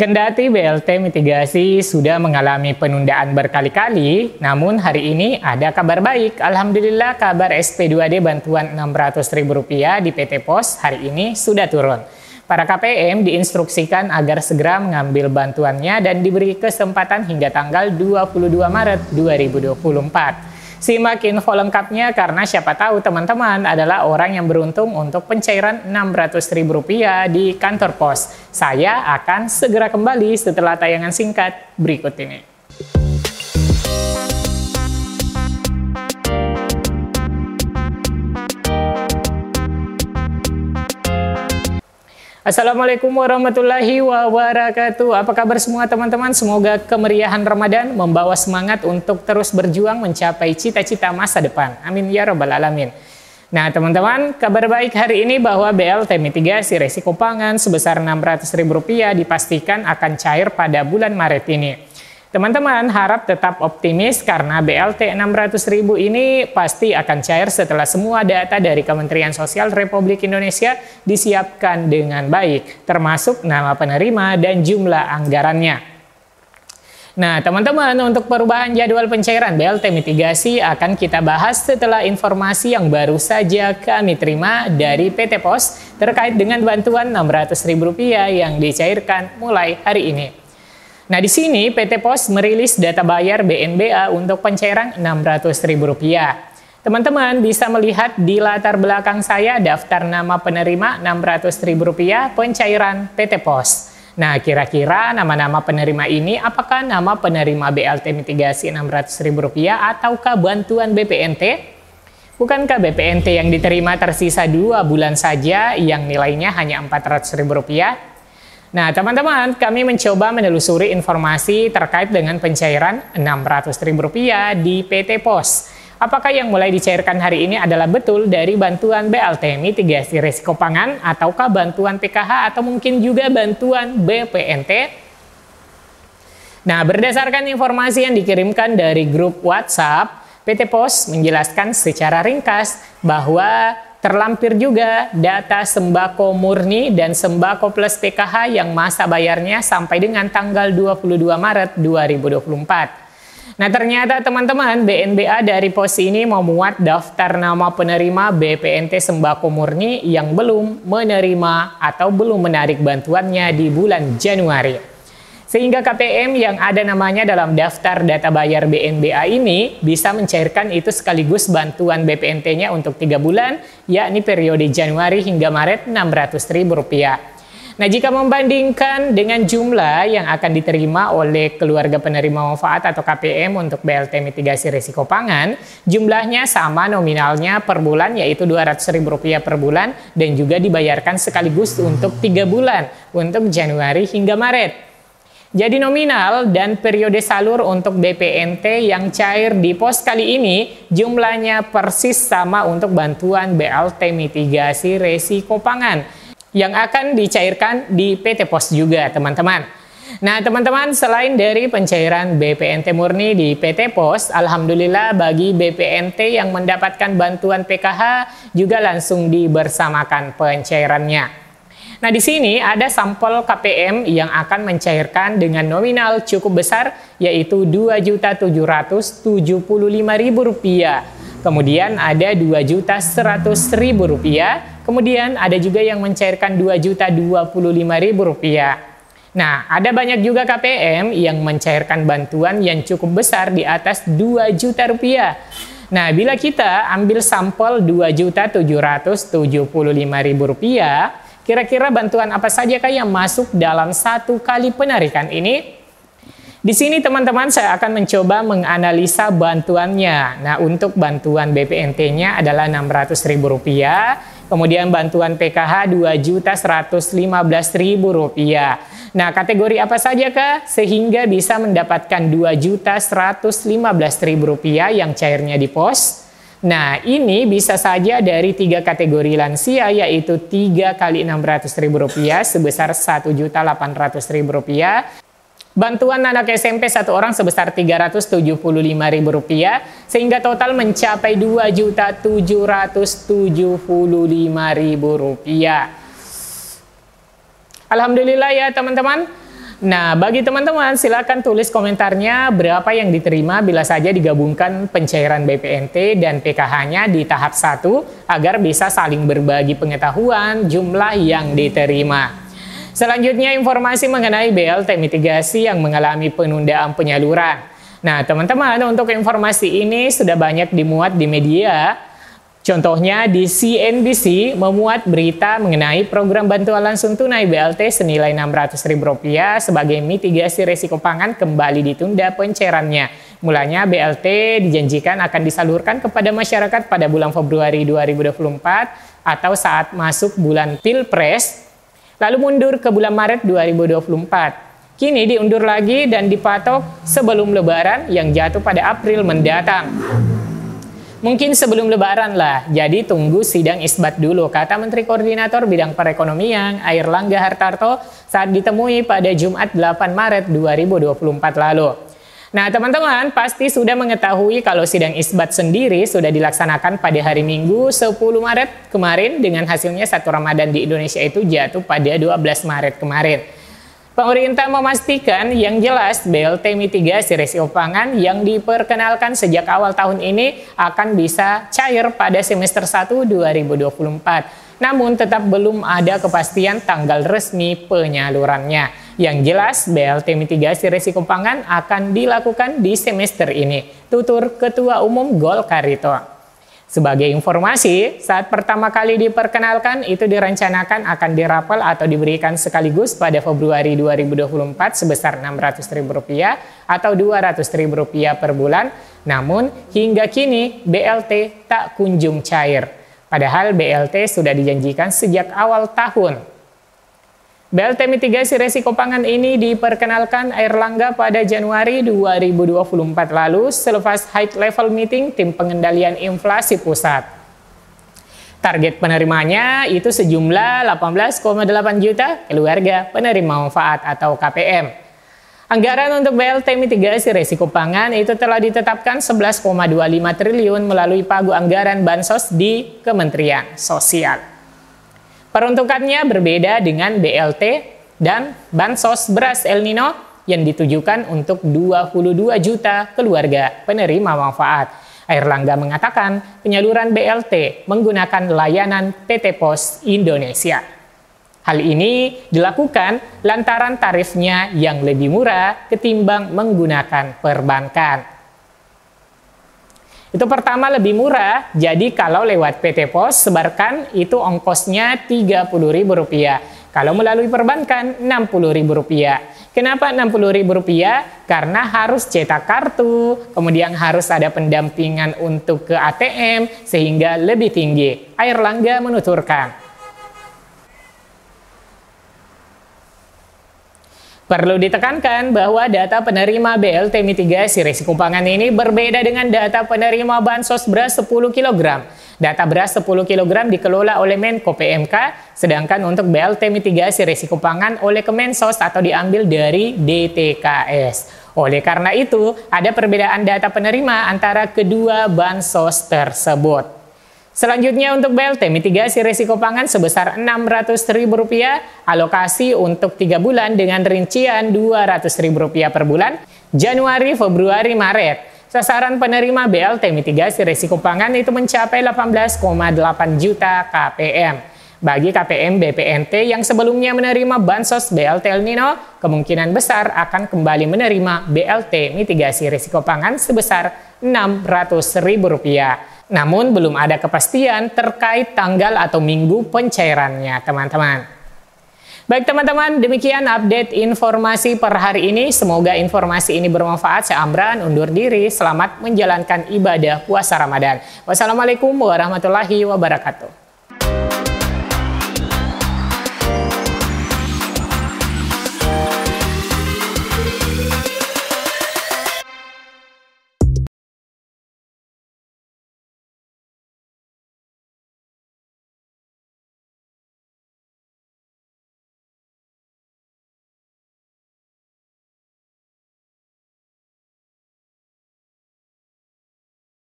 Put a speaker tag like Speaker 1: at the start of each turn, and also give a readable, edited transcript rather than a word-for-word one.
Speaker 1: Kendati BLT mitigasi sudah mengalami penundaan berkali-kali, namun hari ini ada kabar baik. Alhamdulillah kabar SP2D bantuan Rp600.000 di PT Pos hari ini sudah turun. Para KPM diinstruksikan agar segera mengambil bantuannya dan diberi kesempatan hingga tanggal 22 Maret 2024. Simak info lengkapnya karena siapa tahu teman-teman adalah orang yang beruntung untuk pencairan Rp600.000 di kantor pos. Saya akan segera kembali setelah tayangan singkat berikut ini. Assalamualaikum warahmatullahi wabarakatuh. Apa kabar semua teman-teman? Semoga kemeriahan Ramadan membawa semangat untuk terus berjuang mencapai cita-cita masa depan. Amin ya rabbal alamin. Nah teman-teman, kabar baik hari ini bahwa BLT mitigasi resiko pangan sebesar Rp600.000 dipastikan akan cair pada bulan Maret ini. Teman-teman harap tetap optimis karena BLT Rp600.000 ini pasti akan cair setelah semua data dari Kementerian Sosial Republik Indonesia disiapkan dengan baik, termasuk nama penerima dan jumlah anggarannya. Nah teman-teman, untuk perubahan jadwal pencairan BLT mitigasi akan kita bahas setelah informasi yang baru saja kami terima dari PT Pos terkait dengan bantuan Rp600.000 yang dicairkan mulai hari ini. Nah, di sini PT Pos merilis data bayar BNBA untuk pencairan Rp600.000. Teman-teman bisa melihat di latar belakang saya daftar nama penerima Rp600.000 pencairan PT Pos. Nah, kira-kira nama-nama penerima ini apakah nama penerima BLT mitigasi Rp600.000 ataukah bantuan BPNT? Bukankah BPNT yang diterima tersisa 2 bulan saja yang nilainya hanya Rp400.000? Nah teman-teman, kami mencoba menelusuri informasi terkait dengan pencairan Rp600.000 di PT Pos. Apakah yang mulai dicairkan hari ini adalah betul dari bantuan BLT mitigasi risiko pangan ataukah bantuan PKH atau mungkin juga bantuan BPNT? Nah berdasarkan informasi yang dikirimkan dari grup WhatsApp, PT Pos menjelaskan secara ringkas bahwa terlampir juga data sembako murni dan sembako plus PKH yang masa bayarnya sampai dengan tanggal 22 Maret 2024. Nah ternyata teman-teman BNBA dari Pos ini memuat daftar nama penerima BPNT sembako murni yang belum menerima atau belum menarik bantuannya di bulan Januari. Sehingga KPM yang ada namanya dalam daftar data bayar BNBA ini bisa mencairkan itu sekaligus bantuan BPNT-nya untuk 3 bulan, yakni periode Januari hingga Maret Rp600.000. Nah, jika membandingkan dengan jumlah yang akan diterima oleh keluarga penerima manfaat atau KPM untuk BLT mitigasi risiko pangan, jumlahnya sama nominalnya per bulan yaitu Rp200.000 per bulan dan juga dibayarkan sekaligus untuk 3 bulan untuk Januari hingga Maret. Jadi nominal dan periode salur untuk BPNT yang cair di Pos kali ini jumlahnya persis sama untuk bantuan BLT mitigasi resiko pangan yang akan dicairkan di PT Pos juga teman-teman. Nah teman-teman, selain dari pencairan BPNT murni di PT Pos, alhamdulillah bagi BPNT yang mendapatkan bantuan PKH juga langsung dibersamakan pencairannya. Nah, di sini ada sampel KPM yang akan mencairkan dengan nominal cukup besar, yaitu Rp2.775.000. Kemudian ada Rp2.100.000. Kemudian ada juga yang mencairkan Rp2.025.000. Nah, ada banyak juga KPM yang mencairkan bantuan yang cukup besar di atas Rp2 juta. Nah, bila kita ambil sampel Rp2.775.000, kira-kira bantuan apa sajakah yang masuk dalam 1 kali penarikan ini? Di sini teman-teman saya akan mencoba menganalisa bantuannya. Nah untuk bantuan BPNT-nya adalah Rp600.000. Kemudian bantuan PKH Rp2.115.000. Nah kategori apa sajakah sehingga bisa mendapatkan Rp2.115.000 yang cairnya di Pos? Nah, ini bisa saja dari 3 kategori lansia, yaitu 3 kali Rp600.000 sebesar Rp1.800.000. Bantuan anak SMP 1 orang sebesar Rp375.000, sehingga total mencapai Rp2.775.000. Alhamdulillah ya teman-teman. Nah, bagi teman-teman silakan tulis komentarnya berapa yang diterima bila saja digabungkan pencairan BPNT dan PKH-nya di tahap 1 agar bisa saling berbagi pengetahuan jumlah yang diterima. Selanjutnya informasi mengenai BLT mitigasi yang mengalami penundaan penyaluran. Nah, teman-teman, untuk informasi ini sudah banyak dimuat di media. Contohnya di CNBC memuat berita mengenai program bantuan langsung tunai BLT senilai Rp600.000 sebagai mitigasi risiko pangan kembali ditunda pencairannya. Mulanya BLT dijanjikan akan disalurkan kepada masyarakat pada bulan Februari 2024 atau saat masuk bulan Pilpres, lalu mundur ke bulan Maret 2024. Kini diundur lagi dan dipatok sebelum Lebaran yang jatuh pada April mendatang. Mungkin sebelum Lebaran lah, jadi tunggu sidang isbat dulu, kata Menteri Koordinator Bidang Perekonomian Airlangga Hartarto saat ditemui pada Jumat 8 Maret 2024 lalu. Nah, teman-teman pasti sudah mengetahui kalau sidang isbat sendiri sudah dilaksanakan pada hari Minggu 10 Maret kemarin dengan hasilnya 1 Ramadan di Indonesia itu jatuh pada 12 Maret kemarin. Pemerintah memastikan yang jelas BLT mitigasi risiko pangan yang diperkenalkan sejak awal tahun ini akan bisa cair pada semester 1 2024. Namun tetap belum ada kepastian tanggal resmi penyalurannya. Yang jelas BLT mitigasi risiko pangan akan dilakukan di semester ini, tutur Ketua Umum Golkar itu. Sebagai informasi, saat pertama kali diperkenalkan itu direncanakan akan dirapel atau diberikan sekaligus pada Februari 2024 sebesar Rp600.000 atau Rp200.000 per bulan. Namun hingga kini BLT tak kunjung cair. Padahal BLT sudah dijanjikan sejak awal tahun. BLT mitigasi risiko pangan ini diperkenalkan Airlangga pada Januari 2024 lalu selepas high level meeting tim pengendalian inflasi pusat. Target penerimanya itu sejumlah 18,8 juta keluarga penerima manfaat atau KPM. Anggaran untuk BLT mitigasi risiko pangan itu telah ditetapkan 11,25 triliun melalui pagu anggaran Bansos di Kementerian Sosial. Peruntukannya berbeda dengan BLT dan Bansos Beras El Nino yang ditujukan untuk 22 juta keluarga penerima manfaat. Airlangga mengatakan penyaluran BLT menggunakan layanan PT Pos Indonesia. Hal ini dilakukan lantaran tarifnya yang lebih murah ketimbang menggunakan perbankan. Itu pertama lebih murah, jadi kalau lewat PT Pos sebarkan itu ongkosnya Rp30.000. Kalau melalui perbankan Rp60.000. Kenapa Rp60.000? Karena harus cetak kartu, kemudian harus ada pendampingan untuk ke ATM sehingga lebih tinggi. Airlangga menuturkan. Perlu ditekankan bahwa data penerima BLT mitigasi risiko pangan ini berbeda dengan data penerima Bansos beras 10 kg. Data beras 10 kg dikelola oleh Menko PMK, sedangkan untuk BLT mitigasi risiko pangan oleh Kemensos atau diambil dari DTKS. Oleh karena itu, ada perbedaan data penerima antara kedua Bansos tersebut. Selanjutnya untuk BLT mitigasi risiko pangan sebesar Rp600.000 alokasi untuk 3 bulan dengan rincian Rp200.000 per bulan Januari, Februari, Maret. Sasaran penerima BLT mitigasi risiko pangan itu mencapai 18,8 juta KPM. Bagi KPM BPNT yang sebelumnya menerima Bansos BLT El Nino, kemungkinan besar akan kembali menerima BLT mitigasi risiko pangan sebesar Rp600.000. Namun belum ada kepastian terkait tanggal atau minggu pencairannya, teman-teman. Baik teman-teman, demikian update informasi per hari ini. Semoga informasi ini bermanfaat. Saya Amran undur diri. Selamat menjalankan ibadah puasa Ramadan. Wassalamualaikum warahmatullahi wabarakatuh.